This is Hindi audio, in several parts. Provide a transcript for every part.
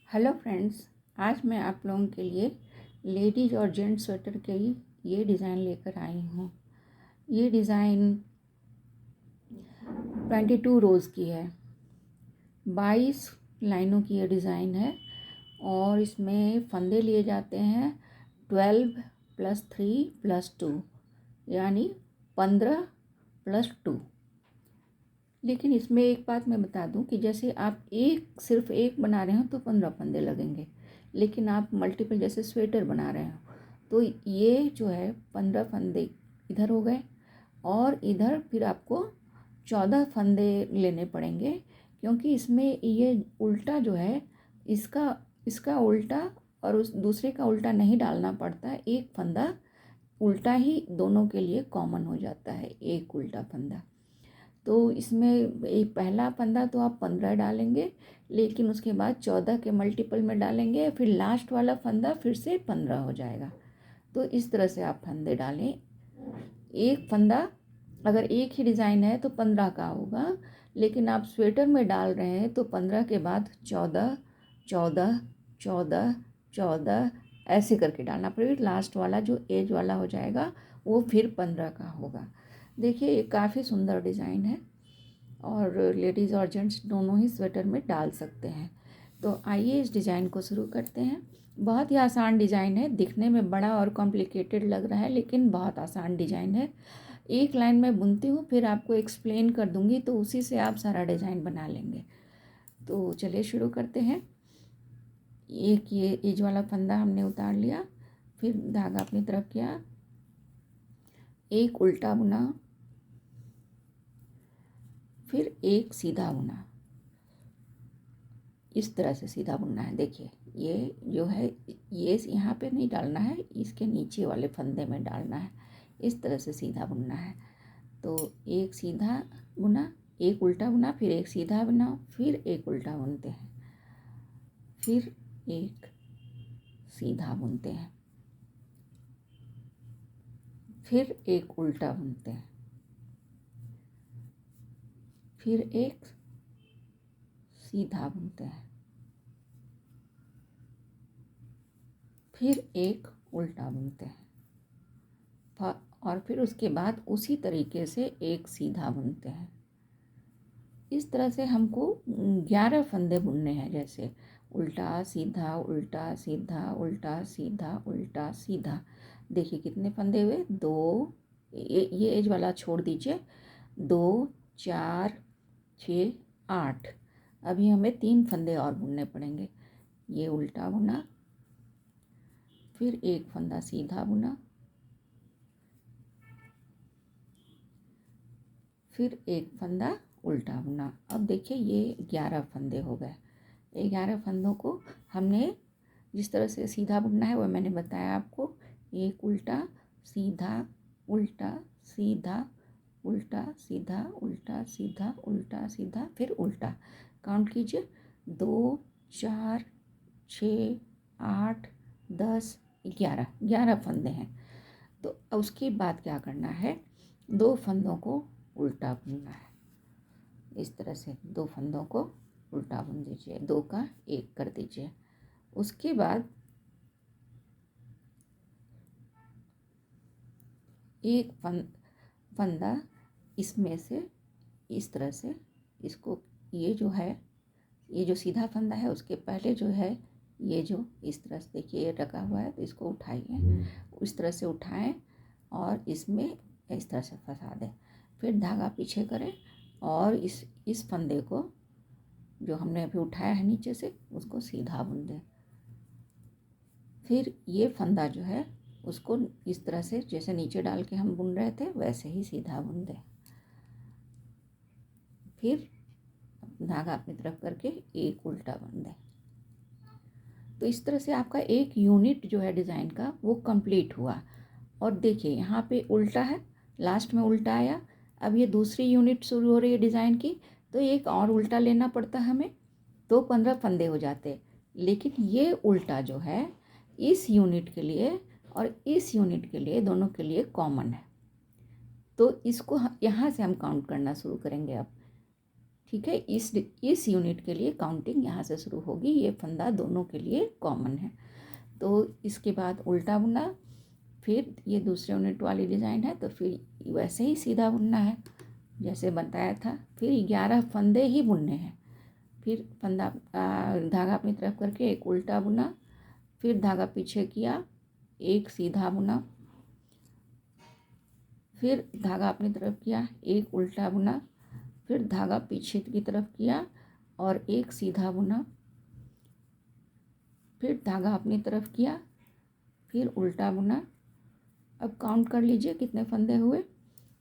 हेलो फ्रेंड्स, आज मैं आप लोगों के लिए लेडीज और जेंट्स स्वेटर के ये डिज़ाइन लेकर आई हूँ। ये डिज़ाइन 22 रोज़ की है। 22 लाइनों की ये डिज़ाइन है और इसमें फंदे लिए जाते हैं 12 + 3 + 2 यानी 15 + 2। लेकिन इसमें एक बात मैं बता दूं कि जैसे आप सिर्फ एक बना रहे हो तो 15 फंदे लगेंगे, लेकिन आप मल्टीपल जैसे स्वेटर बना रहे हो तो ये जो है 15 फंदे इधर हो गए और इधर फिर आपको 14 फंदे लेने पड़ेंगे, क्योंकि इसमें ये उल्टा जो है इसका इसका उल्टा और उस दूसरे का उल्टा नहीं डालना पड़ता। एक फंदा उल्टा ही दोनों के लिए कॉमन हो जाता है, एक उल्टा फंदा। तो इसमें एक पहला फंदा तो आप 15 डालेंगे, लेकिन उसके बाद 14 के मल्टीपल में डालेंगे, फिर लास्ट वाला फंदा फिर से 15 हो जाएगा। तो इस तरह से आप फंदे डालें। एक फंदा अगर एक ही डिज़ाइन है तो 15 का होगा, लेकिन आप स्वेटर में डाल रहे हैं तो 15 के बाद 14 14 14 14 ऐसे करके डालना पड़ेगा। लास्ट वाला जो एज वाला हो जाएगा वो फिर 15 का होगा। देखिए, ये काफ़ी सुंदर डिज़ाइन है और लेडीज़ और जेंट्स दोनों ही स्वेटर में डाल सकते हैं। तो आइए इस डिज़ाइन को शुरू करते हैं। बहुत ही आसान डिज़ाइन है, दिखने में बड़ा और कॉम्प्लिकेटेड लग रहा है लेकिन बहुत आसान डिज़ाइन है। एक लाइन में बुनती हूँ, फिर आपको एक्सप्लेन कर दूँगी तो उसी से आप सारा डिज़ाइन बना लेंगे। तो चलिए शुरू करते हैं। एक ये एज वाला फंदा हमने उतार लिया, फिर धागा अपनी तरफ किया, एक उल्टा बुना, फिर एक सीधा बुना। इस तरह से सीधा बुनना है। देखिए, ये जो है ये यहाँ पे नहीं डालना है, इसके नीचे वाले फंदे में डालना है। इस तरह से सीधा बुनना है। तो एक सीधा बुना, एक उल्टा बुना, फिर एक सीधा बुना, फिर एक उल्टा बुनते हैं, फिर एक सीधा बुनते हैं, फिर एक उल्टा बुनते हैं, फिर एक सीधा बुनते हैं, फिर एक उल्टा बुनते हैं और फिर उसके बाद उसी तरीके से एक सीधा बुनते हैं। इस तरह से हमको 11 फंदे बुनने हैं, जैसे उल्टा सीधा उल्टा सीधा उल्टा सीधा उल्टा सीधा। देखिए कितने फंदे हुए, दो, ये एज वाला छोड़ दीजिए, 2 4 6 8। अभी हमें 3 फंदे और बुनने पड़ेंगे। ये उल्टा बुना, फिर एक फंदा सीधा बुना, फिर एक फंदा उल्टा बुना। अब देखिए ये 11 फंदे हो गए। 11 फंदों को हमने जिस तरह से सीधा बुनना है वो मैंने बताया आपको। एक उल्टा सीधा उल्टा सीधा उल्टा सीधा उल्टा सीधा उल्टा सीधा फिर उल्टा। काउंट कीजिए, 2 4 6 8 10 11 फंदे हैं। तो उसके बाद क्या करना है, 2 फंदों को उल्टा बुनना है। इस तरह से 2 फंदों को उल्टा बुन दीजिए, 2 का 1 कर दीजिए। उसके बाद एक फंदा इसमें से इस तरह से इसको, ये जो है ये जो सीधा फंदा है उसके पहले जो है ये जो इस तरह से देखिए ये रखा हुआ है, तो इसको उठाइए, इस तरह से उठाएं और इसमें इस तरह से फंसा दें। फिर धागा पीछे करें और इस फंदे को जो हमने अभी उठाया है नीचे से उसको सीधा बुन दें। फिर ये फंदा जो है उसको इस तरह से जैसे नीचे डाल के हम बुन रहे थे वैसे ही सीधा बुन दें। फिर धागा अपनी तरफ करके एक उल्टा बुन दें। तो इस तरह से आपका एक यूनिट जो है डिज़ाइन का वो कंप्लीट हुआ। और देखिए यहाँ पे उल्टा है, लास्ट में उल्टा आया। अब ये दूसरी यूनिट शुरू हो रही है डिज़ाइन की, तो एक और उल्टा लेना पड़ता हमें, तो 15 फंदे हो जाते। लेकिन ये उल्टा जो है इस यूनिट के लिए और इस यूनिट के लिए दोनों के लिए कॉमन है। तो इसको यहाँ से हम काउंट करना शुरू करेंगे। अब ठीक है, इस यूनिट के लिए काउंटिंग यहाँ से शुरू होगी। ये फंदा दोनों के लिए कॉमन है। तो इसके बाद उल्टा बुनना, फिर ये दूसरे यूनिट वाली डिज़ाइन है, तो फिर वैसे ही सीधा बुनना है जैसे बताया था। फिर 11 फंदे ही बुनने हैं। फिर फंदा धागा अपनी तरफ करके एक उल्टा बुना, फिर धागा पीछे किया, एक सीधा बुना, फिर धागा अपनी तरफ किया, एक उल्टा बुना, फिर धागा पीछे की तरफ किया और एक सीधा बुना, फिर धागा अपनी तरफ किया, फिर उल्टा बुना। अब काउंट कर लीजिए कितने फंदे हुए।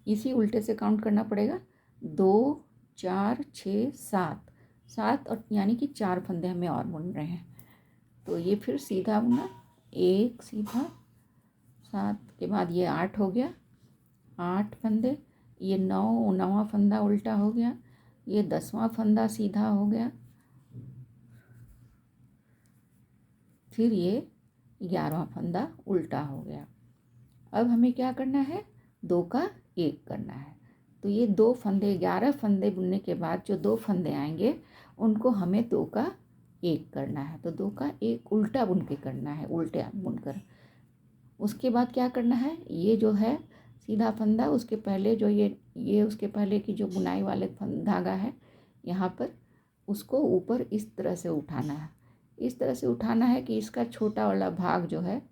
इसी उल्टे से काउंट करना पड़ेगा। 2 4 6 7, 7 और यानी कि 4 फंदे हमें और बुन रहे हैं। तो ये फिर सीधा बुना, एक सीधा, 7 के बाद ये 8 हो गया, 8 फंदे, ये 9वां फंदा उल्टा हो गया, ये 10वां फंदा सीधा हो गया, फिर ये 11वां फंदा उल्टा हो गया। अब हमें क्या करना है, 2 का 1 करना है। तो ये 2 फंदे, 11 फंदे बुनने के बाद जो 2 फंदे आएंगे उनको हमें 2 का 1 करना है। तो 2 का 1 उल्टा बुन के करना है, उल्टे बुनकर। उसके बाद क्या करना है, ये जो है सीधा फंदा, उसके पहले जो ये उसके पहले की जो बुनाई वाले धागा है यहाँ पर, उसको ऊपर इस तरह से उठाना है। इस तरह से उठाना है कि इसका छोटा वाला भाग जो है,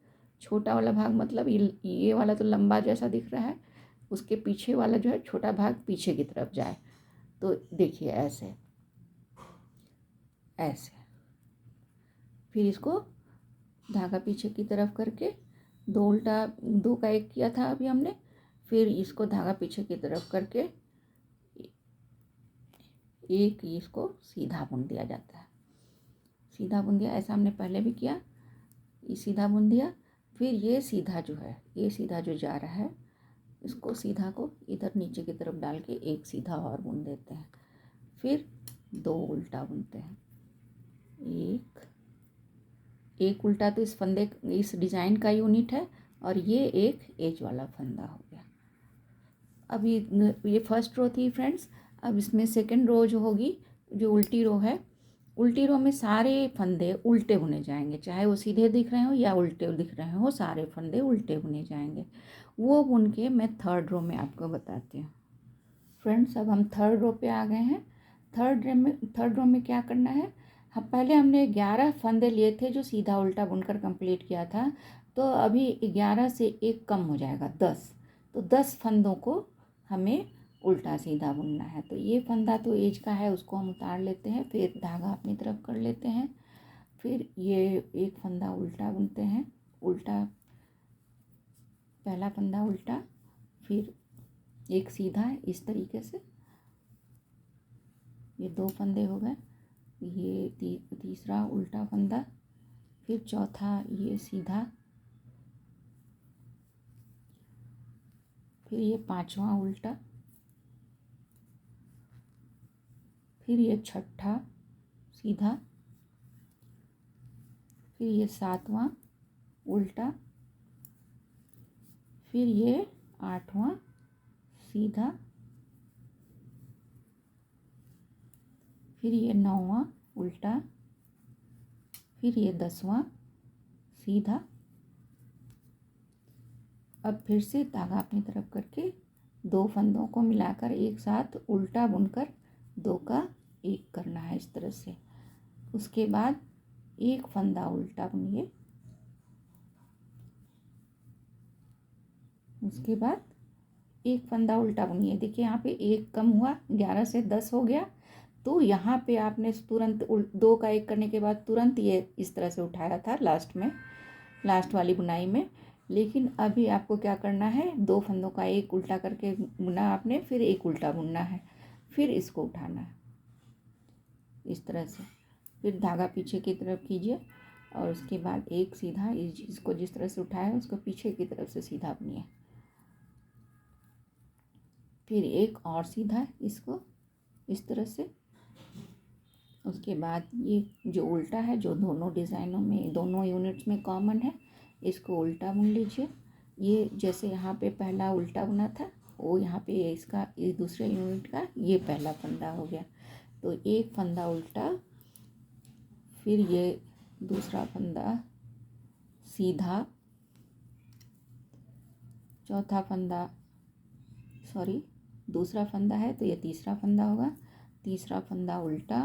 छोटा वाला भाग मतलब ये वाला तो लंबा जैसा दिख रहा है, उसके पीछे वाला जो है छोटा भाग पीछे की तरफ जाए। तो देखिए ऐसे ऐसे, फिर इसको धागा पीछे की तरफ करके 2 का 1 किया था अभी हमने, फिर इसको धागा पीछे की तरफ करके एक इसको सीधा बुन दिया जाता है। सीधा बुन दिया, ऐसा हमने पहले भी किया, ये सीधा बुन दिया। फिर ये सीधा जो है, ये सीधा जो जा रहा है, इसको सीधा को इधर नीचे की तरफ डाल के एक सीधा और बुन देते हैं। फिर 2 उल्टा बुनते हैं, एक उल्टा। तो इस फंदे, इस डिज़ाइन का यूनिट है, और ये एक एज वाला फंदा हो गया। अब ये फर्स्ट रो थी फ्रेंड्स। अब इसमें सेकंड रो जो होगी, जो उल्टी रो है, उल्टी रो में सारे फंदे उल्टे बुने जाएंगे, चाहे वो सीधे दिख रहे हो या उल्टे दिख रहे हो, सारे फंदे उल्टे बुने जाएंगे। वो बुन के मैं थर्ड रो में आपको बताती हूँ। फ्रेंड्स, अब हम थर्ड रो पे आ गए हैं। थर्ड रो में क्या करना है, पहले हमने 11 फंदे लिए थे जो सीधा उल्टा बुनकर कंप्लीट किया था। तो अभी 11 से 1 कम हो जाएगा, 10। तो 10 फंदों को हमें उल्टा सीधा बुनना है। तो ये फंदा तो एज का है, उसको हम उतार लेते हैं, फिर धागा अपनी तरफ कर लेते हैं। फिर ये एक फंदा उल्टा बुनते हैं, उल्टा, पहला फंदा उल्टा, फिर एक सीधा, इस तरीके से। ये 2 फंदे हो गए, ये तीसरा उल्टा फंदा, फिर चौथा ये सीधा, फिर ये 5वां उल्टा, फिर ये छठा सीधा, फिर ये 7वां उल्टा, फिर ये 8वां सीधा, फिर ये 9वां उल्टा, फिर ये 10वां सीधा। अब फिर से धागा अपनी तरफ करके 2 फंदों को मिलाकर एक साथ उल्टा बुनकर 2 का 1 करना है, इस तरह से। उसके बाद एक फंदा उल्टा बुनिए, उसके बाद एक फंदा उल्टा बुनिए। देखिए यहाँ पे 1 कम हुआ, 11 से 10 हो गया। तो यहाँ पे आपने तुरंत 2 का 1 करने के बाद तुरंत ये इस तरह से उठाया था लास्ट में, लास्ट वाली बुनाई में। लेकिन अभी आपको क्या करना है, 2 फंदों का 1 उल्टा करके बुना आपने, फिर 1 उल्टा बुनना है, फिर इसको उठाना है इस तरह से। फिर धागा पीछे की तरफ कीजिए, और उसके बाद एक सीधा, इसको जिस तरह से उठाया उसको पीछे की तरफ से सीधा बुनिए, फिर एक और सीधा, इसको इस तरह से। उसके बाद ये जो उल्टा है, जो दोनों डिज़ाइनों में, दोनों यूनिट्स में कॉमन है, इसको उल्टा बुन लीजिए। ये जैसे यहाँ पे पहला उल्टा बुना था, वो यहाँ पे इसका, इस दूसरे यूनिट का ये पहला फंदा हो गया। तो एक फंदा उल्टा, फिर ये दूसरा फंदा सीधा, चौथा फंदा, सॉरी दूसरा फंदा है तो ये तीसरा फंदा होगा, तीसरा फंदा उल्टा,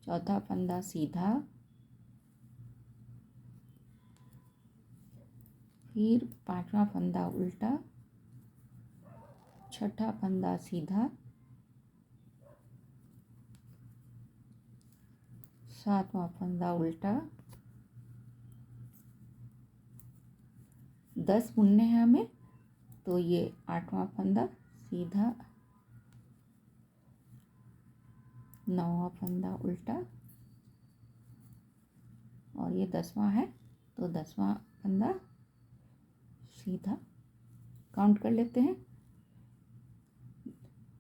चौथा फंदा सीधा, फिर पांचवा फंदा उल्टा, छठा फंदा सीधा, सातवां फंदा उल्टा। 10 बुनने हैं हमें, तो ये आठवां फंदा सीधा, नौवां फंदा उल्टा, और ये 10वां है तो 10वां फंदा सीधा। काउंट कर लेते हैं।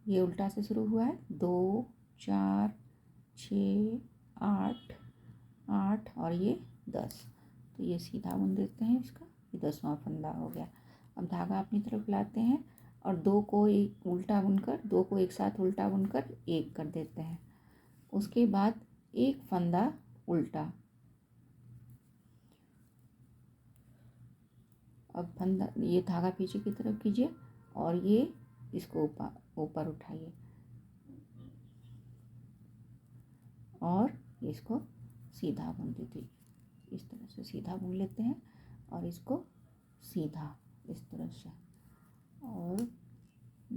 ये उल्टा से शुरू हुआ है, 2 4 6 8 8 और ये 10, तो ये सीधा बुन देते हैं इसका। ये 10वां फंदा हो गया। अब धागा अपनी तरफ लाते हैं और 2 को एक उल्टा बुनकर, 2 को एक साथ उल्टा बुनकर एक कर देते हैं। उसके बाद एक फंदा उल्टा, अब फंदा, ये धागा पीछे की तरफ कीजिए और ये इसको ऊपर उठाइए और इसको सीधा बुन दीजिए। इस तरह से सीधा बुन लेते हैं और इसको सीधा इस तरह से, और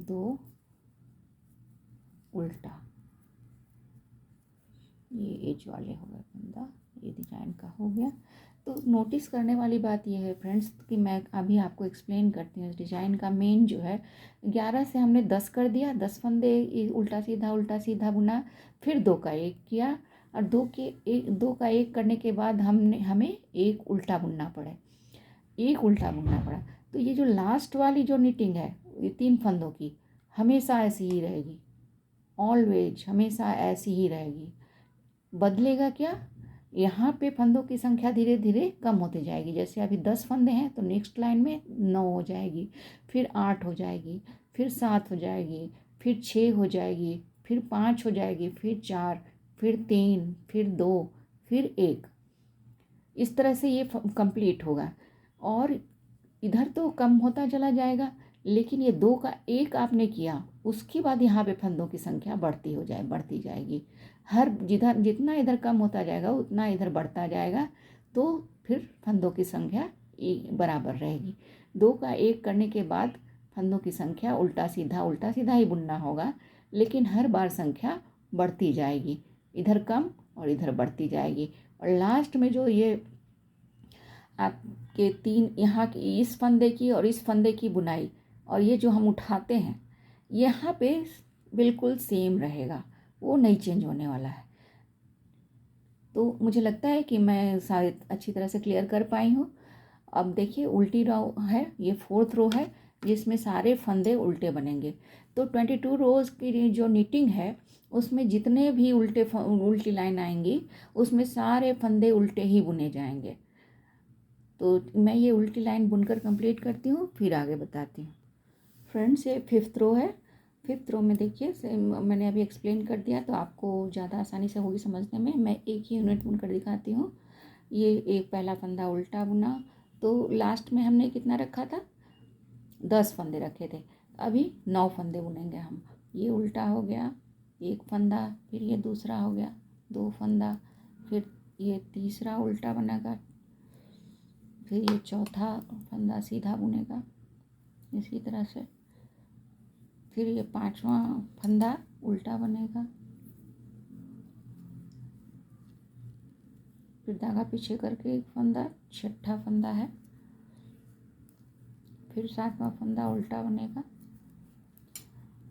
2 उल्टा। ये एज वाले हो गए फंदा, ये डिजाइन का हो गया। तो नोटिस करने वाली बात ये है फ्रेंड्स कि मैं अभी आपको एक्सप्लेन करती हूँ। डिज़ाइन का मेन जो है 11 से हमने 10 कर दिया, 10 फंदे उल्टा सीधा बुना, फिर 2 का 1 किया और 2 का 1 करने के बाद हमें एक उल्टा बुनना पड़ा। तो ये जो लास्ट वाली जो निटिंग है ये 3 फंदों की हमेशा ऐसी ही रहेगी, ऑलवेज हमेशा ऐसी ही रहेगी। बदलेगा क्या, यहाँ पे फंदों की संख्या धीरे धीरे कम होती जाएगी। जैसे अभी 10 फंदे हैं तो नेक्स्ट लाइन में 9 हो जाएगी, फिर 8 हो जाएगी, फिर 7 हो जाएगी, फिर 6 हो जाएगी, फिर 5 हो जाएगी, फिर 4, फिर 3, फिर 2, फिर 1। इस तरह से ये कंप्लीट होगा और इधर तो कम होता चला जाएगा, लेकिन ये 2 का 1 आपने किया उसके बाद यहाँ पे फंदों की संख्या बढ़ती जाएगी। हर जितना इधर कम होता जाएगा उतना इधर बढ़ता जाएगा, तो फिर फंदों की संख्या बराबर रहेगी। 2 का 1 करने के बाद फंदों की संख्या उल्टा सीधा ही बुनना होगा, लेकिन हर बार संख्या बढ़ती जाएगी, इधर कम और इधर बढ़ती जाएगी। और लास्ट में जो ये आपके 3 यहाँ की इस फंदे की और इस फंदे की बुनाई और ये जो हम उठाते हैं यहाँ पे बिल्कुल सेम रहेगा, वो नहीं चेंज होने वाला है। तो मुझे लगता है कि मैं शायद अच्छी तरह से क्लियर कर पाई हूँ। अब देखिए उल्टी रो है, ये 4th रो है जिसमें सारे फंदे उल्टे बनेंगे। तो 22 रोज़ की जो निटिंग है उसमें जितने भी उल्टी लाइन आएंगी उसमें सारे फंदे उल्टे ही बुने जाएंगे। तो मैं ये उल्टी लाइन बुनकर कंप्लीट करती हूँ, फिर आगे बताती हूँ। फ्रेंड्स ये 5th रो है। 5th रो में देखिए मैंने अभी एक्सप्लेन कर दिया तो आपको ज़्यादा आसानी से होगी समझने में। मैं एक ही यूनिट बुनकर दिखाती हूँ। ये एक पहला फंदा उल्टा बुना, तो लास्ट में हमने कितना रखा था, 10 फंदे रखे थे। अभी 9 फंदे बुनेंगे हम। ये उल्टा हो गया, एक फंदा, फिर ये दूसरा हो गया, 2 फंदा, फिर ये तीसरा उल्टा बनेगा, फिर ये चौथा फंदा सीधा बुनेगा इसी तरह से, फिर ये 5वां फंदा उल्टा बनेगा, फिर धागा पीछे करके एक फंदा, 6ठा फंदा है, फिर 7वां फंदा उल्टा बनेगा,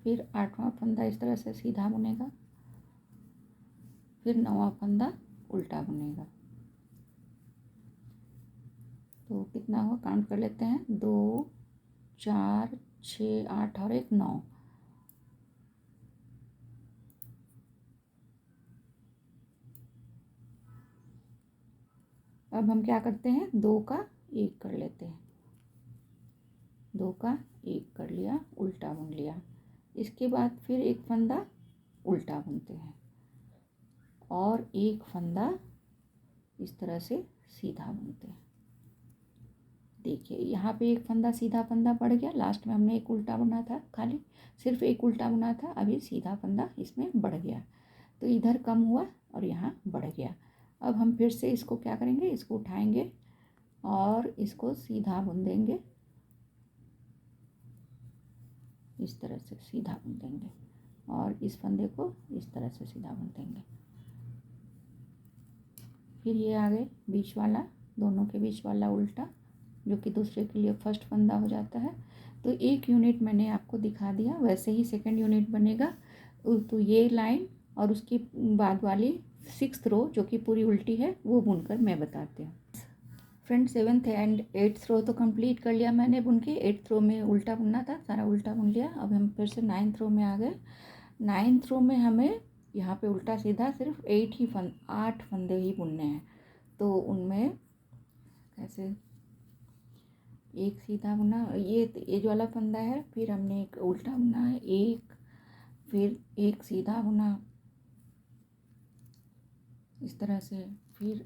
फिर 8वां फंदा इस तरह से सीधा बुनेगा, फिर 9वां फंदा उल्टा बुनेगा। तो कितना हुआ काउंट कर लेते हैं, 2 4 6 8 और 1 9। अब हम क्या करते हैं, 2 का 1 कर लेते हैं। 2 का 1 कर लिया, उल्टा बुन लिया। इसके बाद फिर एक फंदा उल्टा बुनते हैं और एक फंदा इस तरह से सीधा बुनते हैं। देखिए यहाँ पे एक फंदा सीधा फंदा पड़ गया, लास्ट में हमने एक उल्टा बुना था, खाली सिर्फ एक उल्टा बुना था, अभी सीधा फंदा इसमें बढ़ गया, तो इधर कम हुआ और यहाँ बढ़ गया। अब हम फिर से इसको क्या करेंगे, इसको उठाएंगे और इसको सीधा बुन देंगे, इस तरह से सीधा बुन देंगे और इस फंदे को इस तरह से सीधा बुन देंगे। फिर ये आगे बीच वाला, दोनों के बीच वाला उल्टा, जो कि दूसरे के लिए फर्स्ट फंदा हो जाता है। तो एक यूनिट मैंने आपको दिखा दिया, वैसे ही सेकंड यूनिट बनेगा। तो ये लाइन और उसकी बाद वाली 6th रो जो कि पूरी उल्टी है वो बुनकर मैं बताती हूँ। फ्रेंड 7th एंड 8th रो तो कंप्लीट कर लिया मैंने बुन के। 8th रो में उल्टा बुनना था, सारा उल्टा बुन लिया। अब हम फिर से 9th रो में आ गए। 9th रो में हमें यहाँ पे उल्टा सीधा सिर्फ 8 फंदे ही बुनने हैं। तो उनमें कैसे, एक सीधा बुना, ये जो वाला फंदा है, फिर हमने एक उल्टा बुना है, एक, फिर एक सीधा बुना इस तरह से, फिर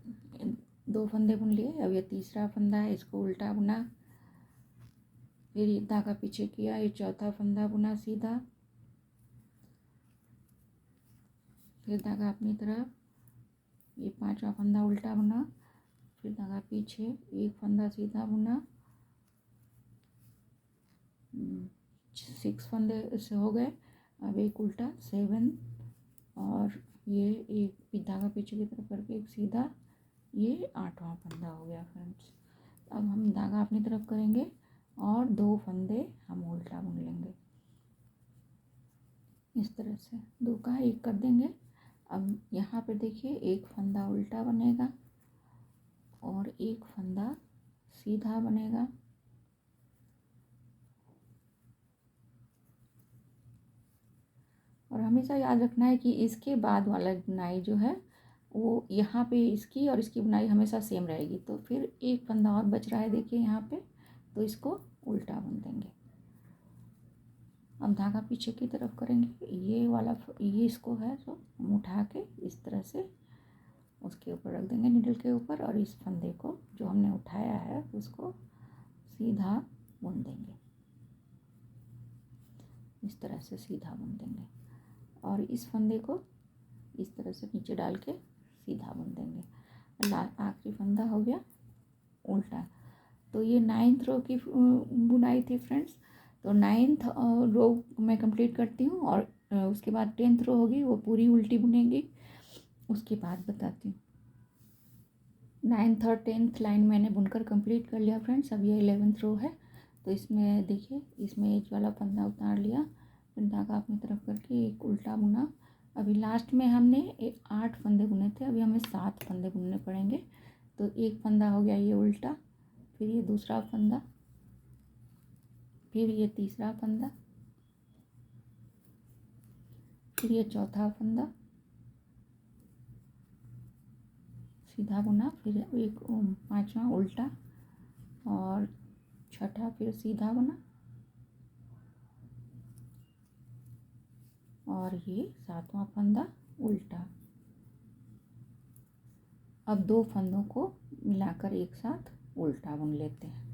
2 फंदे बुन लिए। अब ये तीसरा फंदा है, इसको उल्टा बुना, फिर ये धागा पीछे किया, ये चौथा फंदा बुना सीधा, फिर धागा अपनी तरफ, ये 5वां फंदा उल्टा बुना, फिर धागा पीछे, एक फंदा सीधा बुना, 6 फंदे से हो गए। अब एक उल्टा 7 और ये एक धागा पीछे की तरफ करके एक सीधा, ये 8वां फंदा हो गया फ्रेंड्स। अब हम धागा अपनी तरफ करेंगे और 2 फंदे हम उल्टा बुन लेंगे इस तरह से, 2 का 1 कर देंगे। अब यहाँ पे देखिए एक फंदा उल्टा बनेगा और एक फंदा सीधा बनेगा, और हमेशा याद रखना है कि इसके बाद वाला बुनाई जो है वो यहाँ पे इसकी और इसकी बुनाई हमेशा सेम रहेगी। तो फिर एक फंदा और बच रहा है देखिए यहाँ पे, तो इसको उल्टा बुन देंगे। अब धागा पीछे की तरफ करेंगे, ये वाला ये इसको है जो हम उठा के इस तरह से उसके ऊपर रख देंगे, नीडल के ऊपर, और इस फंदे को जो हमने उठाया है उसको सीधा बुन देंगे, इस तरह से सीधा बुन देंगे, और इस फंदे को इस तरह से नीचे डाल के सीधा बुन देंगे। आखिरी फंदा हो गया उल्टा। तो ये 9th रो की बुनाई थी फ्रेंड्स। तो 9th रो मैं कंप्लीट करती हूँ और उसके बाद 10th रो होगी, वो पूरी उल्टी बुनेंगी, उसके बाद बताती हूँ। 9th और 10th लाइन मैंने बुनकर कंप्लीट कर लिया फ्रेंड्स। अब ये 11th रो है। तो इसमें देखिए, इसमें एज वाला फंदा उतार लिया, फिर धागा अपनी तरफ करके एक उल्टा बुना। अभी लास्ट में हमने 8 फंदे बुने थे, अभी हमें 7 फंदे बुनने पड़ेंगे। तो एक फंदा हो गया ये उल्टा, फिर ये दूसरा फंदा, फिर ये तीसरा फंदा, फिर ये चौथा फंदा सीधा बुना, फिर एक 5वां उल्टा और छठा फिर सीधा बुना, और ये 7वां फंदा उल्टा। अब 2 फंदों को मिलाकर एक साथ उल्टा बुन लेते हैं।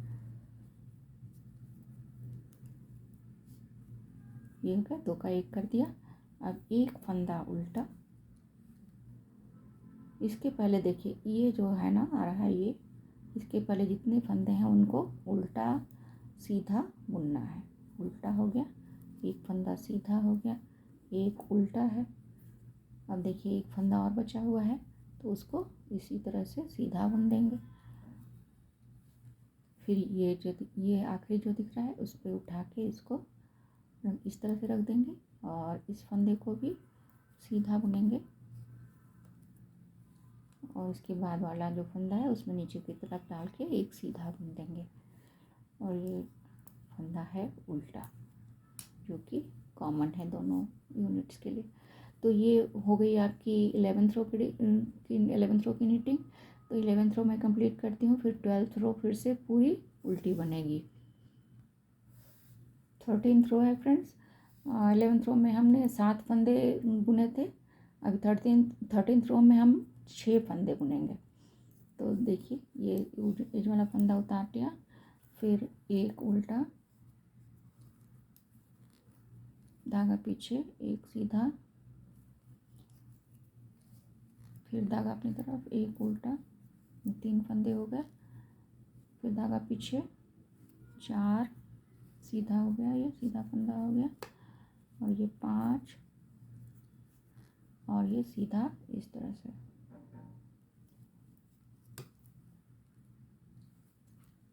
ये हो गया, 2 का 1 कर दिया। अब एक फंदा उल्टा, इसके पहले देखिए ये जो है ना आ रहा है, ये इसके पहले जितने फंदे हैं उनको उल्टा सीधा बुनना है। उल्टा हो गया, एक फंदा सीधा हो गया, एक उल्टा है। अब देखिए एक फंदा और बचा हुआ है, तो उसको इसी तरह से सीधा बुन देंगे। फिर ये आखिरी जो दिख रहा है उस पर उठा के इसको इस तरह से रख देंगे, और इस फंदे को भी सीधा बुनेंगे, और उसके बाद वाला जो फंदा है उसमें नीचे की तरफ डाल के एक सीधा बुन देंगे। और ये फंदा है उल्टा, जो कि कॉमन है दोनों यूनिट्स के लिए। तो ये हो गई आपकी 11th रो की नीटिंग। तो 11th रो मैं कंप्लीट करती हूँ, फिर 12th रो फिर से पूरी उल्टी बनेगी। 13th रो है फ्रेंड्स। 11th रो में हमने 7 फंदे बुने थे। अभी 13th रो में हम 6 फंदे बुनेंगे। तो देखिए ये एज वाला फंदा उतार लिया, फिर एक उल्टा, धागा पीछे, एक सीधा, फिर धागा अपनी तरफ, एक उल्टा, 3 फंदे हो गए, फिर धागा पीछे, 4 सीधा हो गया, ये सीधा फंदा हो गया, और ये 5 और ये सीधा इस तरह से।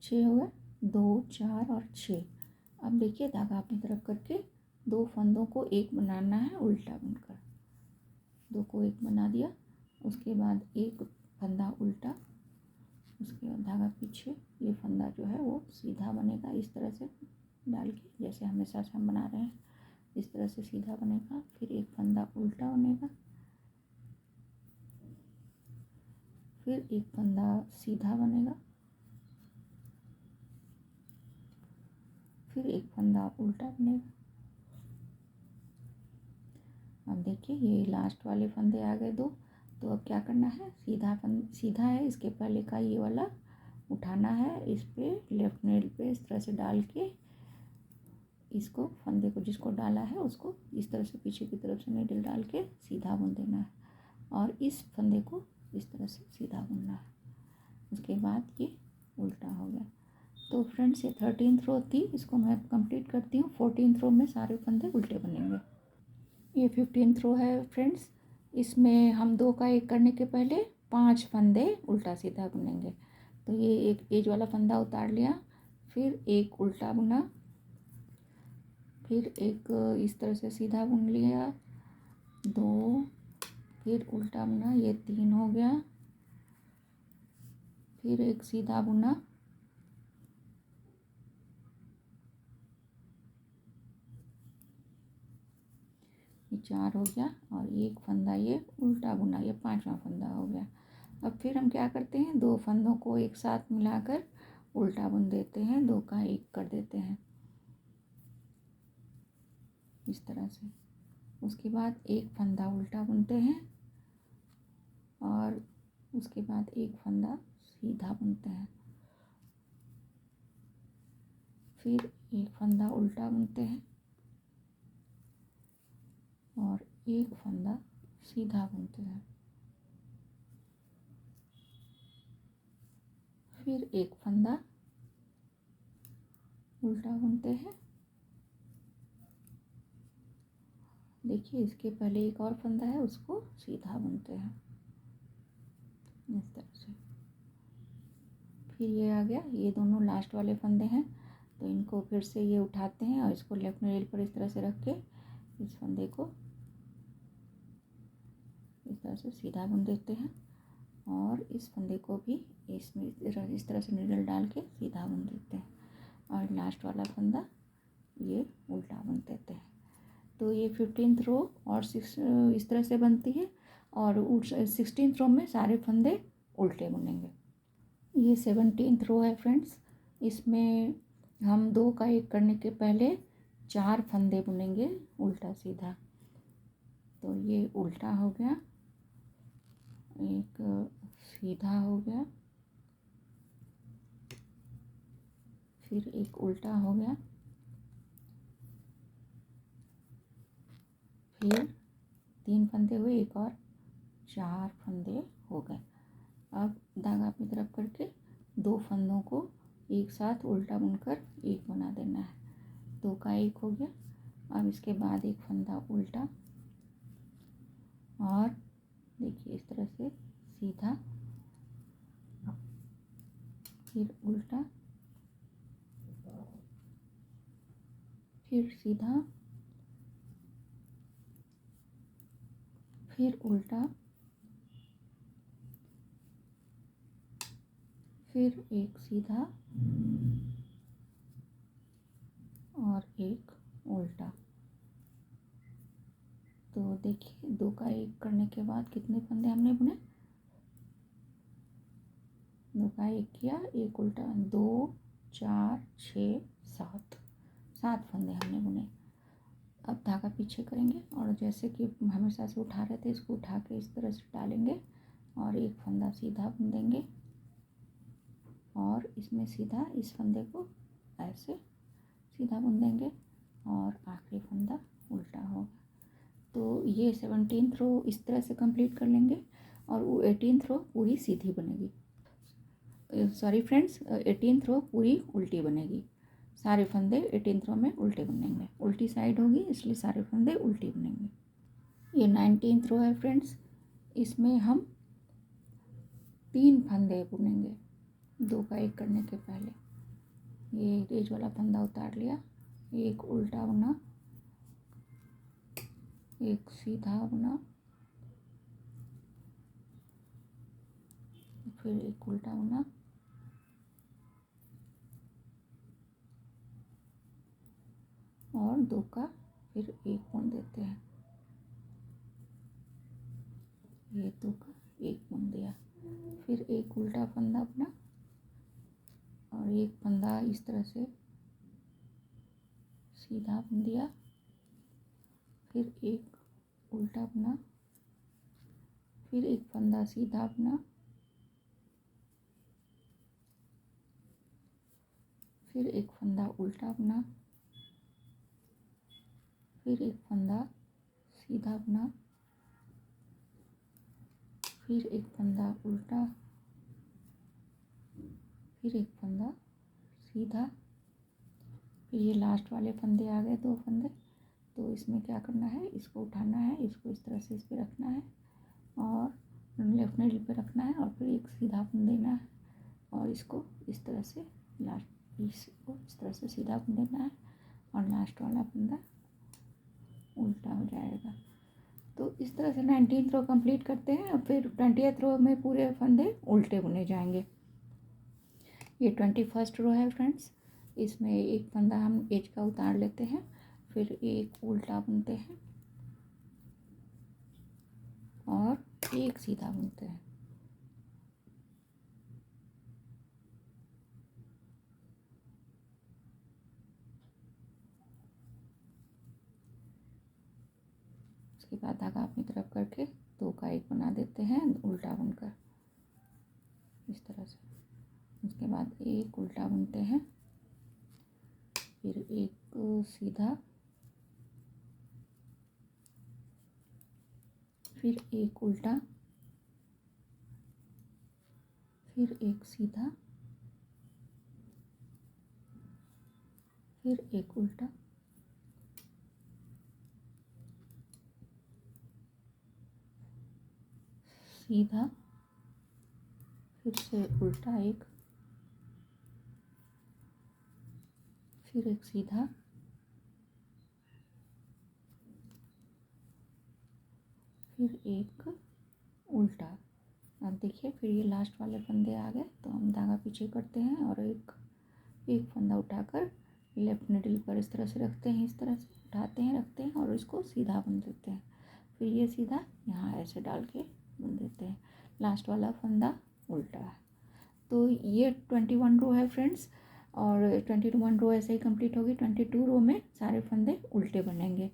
6 हो गए, 2 4 और 6। अब देखिए धागा अपनी तरफ करके 2 फंदों को एक बनाना है उल्टा बुनकर। 2 को एक बना दिया, उसके बाद एक फंदा उल्टा, उसके बाद धागा पीछे, ये फंदा जो है वो सीधा बनेगा इस तरह से डाल के, जैसे हमेशा से हम बना रहे हैं इस तरह से सीधा बनेगा। फिर एक फंदा उल्टा बनेगा, फिर एक फंदा सीधा बनेगा, फिर एक फंदा उल्टा बनेगा। अब देखिए ये लास्ट वाले फंदे आ गए 2। तो अब क्या करना है, सीधा है, इसके पहले का ये वाला उठाना है, इस पे लेफ्ट नेल पे इस तरह से डाल के, इसको फंदे को जिसको डाला है उसको इस तरह से पीछे की तरफ से नीडल डाल के सीधा बुन देना है, और इस फंदे को इस तरह से सीधा बुनना है। उसके बाद ये उल्टा हो गया। तो फ्रेंड्स ये 13th रो थी, इसको मैं कंप्लीट करती हूँ। 14th रो में सारे फंदे उल्टे बनेंगे। ये 15th रो है फ्रेंड्स, इसमें हम 2 का 1 करने के पहले 5 फंदे उल्टा सीधा बुनेंगे। तो ये एक एज वाला फंदा उतार लिया, फिर एक उल्टा बुना, फिर एक इस तरह से सीधा बुन लिया, 2, फिर उल्टा बुना, ये 3 हो गया, फिर एक सीधा बुना, ये 4 हो गया, और एक फंदा ये उल्टा बुना, ये 5वां फंदा हो गया। अब फिर हम क्या करते हैं, 2 फंदों को एक साथ मिलाकर उल्टा बुन देते हैं, 2 का 1 कर देते हैं इस तरह से। उसके बाद एक फंदा उल्टा बुनते हैं, और उसके बाद एक फंदा सीधा बुनते हैं, फिर एक फंदा उल्टा बुनते हैं, और एक फंदा सीधा बुनते हैं, फिर एक फंदा उल्टा बुनते हैं। देखिए इसके पहले एक और फंदा है, उसको सीधा बुनते हैं इस तरह से। फिर ये आ गया, ये दोनों लास्ट वाले फंदे हैं, तो इनको फिर से ये उठाते हैं और इसको लेफ्ट नेल पर इस तरह से रख के इस फंदे को इस तरह से सीधा बुन देते हैं, और इस फंदे को भी इसमें इस तरह से नीडल डाल के सीधा बुन देते हैं, और लास्ट वाला फंदा ये उल्टा बुन देते हैं। तो ये 15th रो और 6 इस तरह से बनती है, और 16th रो में सारे फंदे उल्टे बुनेंगे। ये 17th रो है फ्रेंड्स, इसमें हम 2 का 1 करने के पहले 4 फंदे बुनेंगे उल्टा सीधा। तो ये उल्टा हो गया, एक सीधा हो गया, फिर एक उल्टा हो गया, फिर 3 फंदे हुए, एक और 4 फंदे हो गए। अब धागा अपनी तरफ करके 2 फंदों को एक साथ उल्टा बुनकर एक बना देना है। 2 का 1 हो गया। अब इसके बाद एक फंदा उल्टा, और देखिए इस तरह से सीधा, फिर उल्टा, फिर सीधा, फिर उल्टा, फिर एक सीधा और एक उल्टा। तो देखिए 2 का 1 करने के बाद कितने फंदे हमने बुने, 2 का 1 किया, एक उल्टा, 2 4 6 7 फंदे हमने बुने। अब धागा पीछे करेंगे और जैसे कि हमेशा से उठा रहे थे इसको उठा के इस तरह से डालेंगे और एक फंदा सीधा बुन देंगे और इसमें सीधा इस फंदे को ऐसे सीधा बुन देंगे और आखिरी फंदा उल्टा होगा। तो ये 17th रो इस तरह से कंप्लीट कर लेंगे और वो 18th रो पूरी सीधी बनेगी। सॉरी फ्रेंड्स, 18th रो पूरी उल्टी बनेगी। सारे फंदे 18th रो में उल्टे बनेंगे, उल्टी साइड होगी इसलिए सारे फंदे उल्टी बनेंगे। ये 19th रो है फ्रेंड्स, इसमें हम 3 फंदे बुनेंगे 2 का 1 करने के पहले। ये एज वाला फंदा उतार लिया, एक उल्टा बुना, एक सीधा बुना, फिर एक उल्टा बुना, और 2 का फिर 1 बुन देते हैं। ये 2 का 1 बुन दिया, फिर एक उल्टा फंदा बुना और एक फंदा इस तरह से सीधा बुन दिया, फिर एक उल्टा बुना, फिर एक फंदा सीधा बुना, फिर एक फंदा उल्टा बुना, फिर एक फंदा सीधा बुना, फिर एक फंदा उल्टा, फिर एक फंदा सीधा, फिर ये लास्ट वाले फंदे आ गए 2 फंदे। तो इसमें क्या करना है, इसको उठाना है, इसको इस तरह से इस पर रखना है और लेफ्ट नीडल पे रखना है और फिर एक सीधा बुन देना है और इसको इस तरह से लास्ट पीस को इस तरह से सीधा बुन देना है और लास्ट वाला फंदा उल्टा हो जाएगा। तो इस तरह से 19th रो कंप्लीट करते हैं और फिर 20th रो में पूरे फंदे उल्टे बुने जाएंगे। ये 21st रो है फ्रेंड्स, इसमें एक फंदा हम एज का उतार लेते हैं, फिर एक उल्टा बुनते हैं और एक सीधा बुनते हैं। उसके बाद धागा अपनी तरफ करके 2 का 1 बना देते हैं उल्टा बुनकर इस तरह से। उसके बाद एक उल्टा बुनते हैं, फिर एक सीधा, फिर एक उल्टा, फिर एक सीधा, फिर एक उल्टा, सीधा, फिर से उल्टा एक, फिर एक सीधा, फिर एक उल्टा। अब देखिए फिर ये लास्ट वाले फंदे आ गए तो हम धागा पीछे करते हैं और एक फंदा उठाकर लेफ्ट निडल पर इस तरह से रखते हैं, इस तरह से उठाते हैं रखते हैं और इसको सीधा बुन देते हैं। फिर ये सीधा यहाँ ऐसे डाल के बुन देते हैं, लास्ट वाला फंदा उल्टा है। तो ये 21 रो है फ्रेंड्स और 21 रो ऐसे ही कंप्लीट होगी। 22 रो में सारे फंदे उल्टे बनेंगे।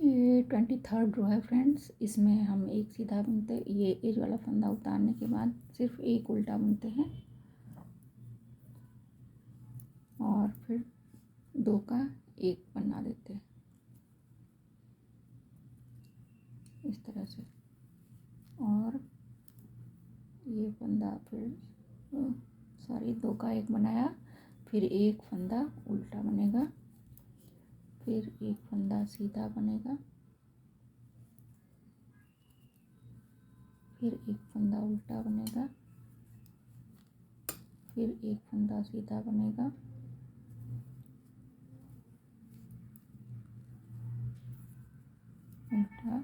ये 23rd रो है फ्रेंड्स, इसमें हम एक सीधा बुनते, ये एज वाला फंदा उतारने के बाद सिर्फ एक उल्टा बुनते हैं और फिर 2 का 1 बना देते हैं इस तरह से। और ये फंदा फिर सॉरी 2 का 1 बनाया, फिर एक फंदा उल्टा बनेगा, फिर एक फंदा सीधा बनेगा, फिर एक फंदा उल्टा बनेगा, फिर एक फंदा सीधा बनेगा, उल्टा,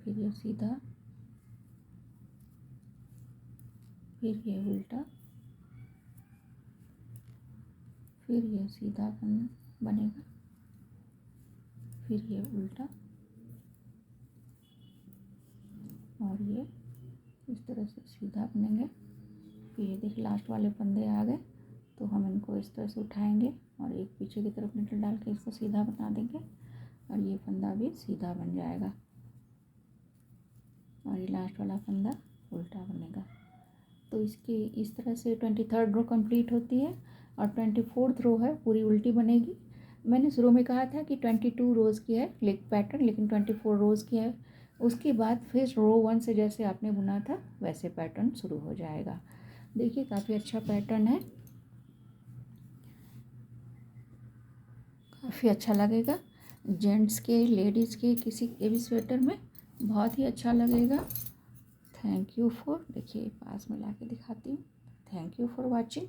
फिर ये सीधा, फिर ये उल्टा, फिर ये सीधा बनेगा, फिर ये उल्टा और ये इस तरह से सीधा बनेंगे। फिर ये देखिए लास्ट वाले फंदे आ गए तो हम इनको इस तरह से उठाएंगे और एक पीछे की तरफ निडल डाल के इसको सीधा बना देंगे और ये फंदा भी सीधा बन जाएगा और ये लास्ट वाला फंदा उल्टा बनेगा। तो इसकी इस तरह से 23rd रो कंप्लीट होती है और 24th रो है पूरी उल्टी बनेगी। मैंने शुरू में कहा था कि 22 रोज़ की है लेग पैटर्न, लेकिन 24 रोज़ की है। उसके बाद फिर रो 1 से जैसे आपने बुना था वैसे पैटर्न शुरू हो जाएगा। देखिए काफ़ी अच्छा पैटर्न है, काफ़ी अच्छा लगेगा जेंट्स के, लेडीज़ के, किसी के भी स्वेटर में बहुत ही अच्छा लगेगा। थैंक यू फॉर, देखिए पास में ला के दिखाती हूँ। Thank you for watching.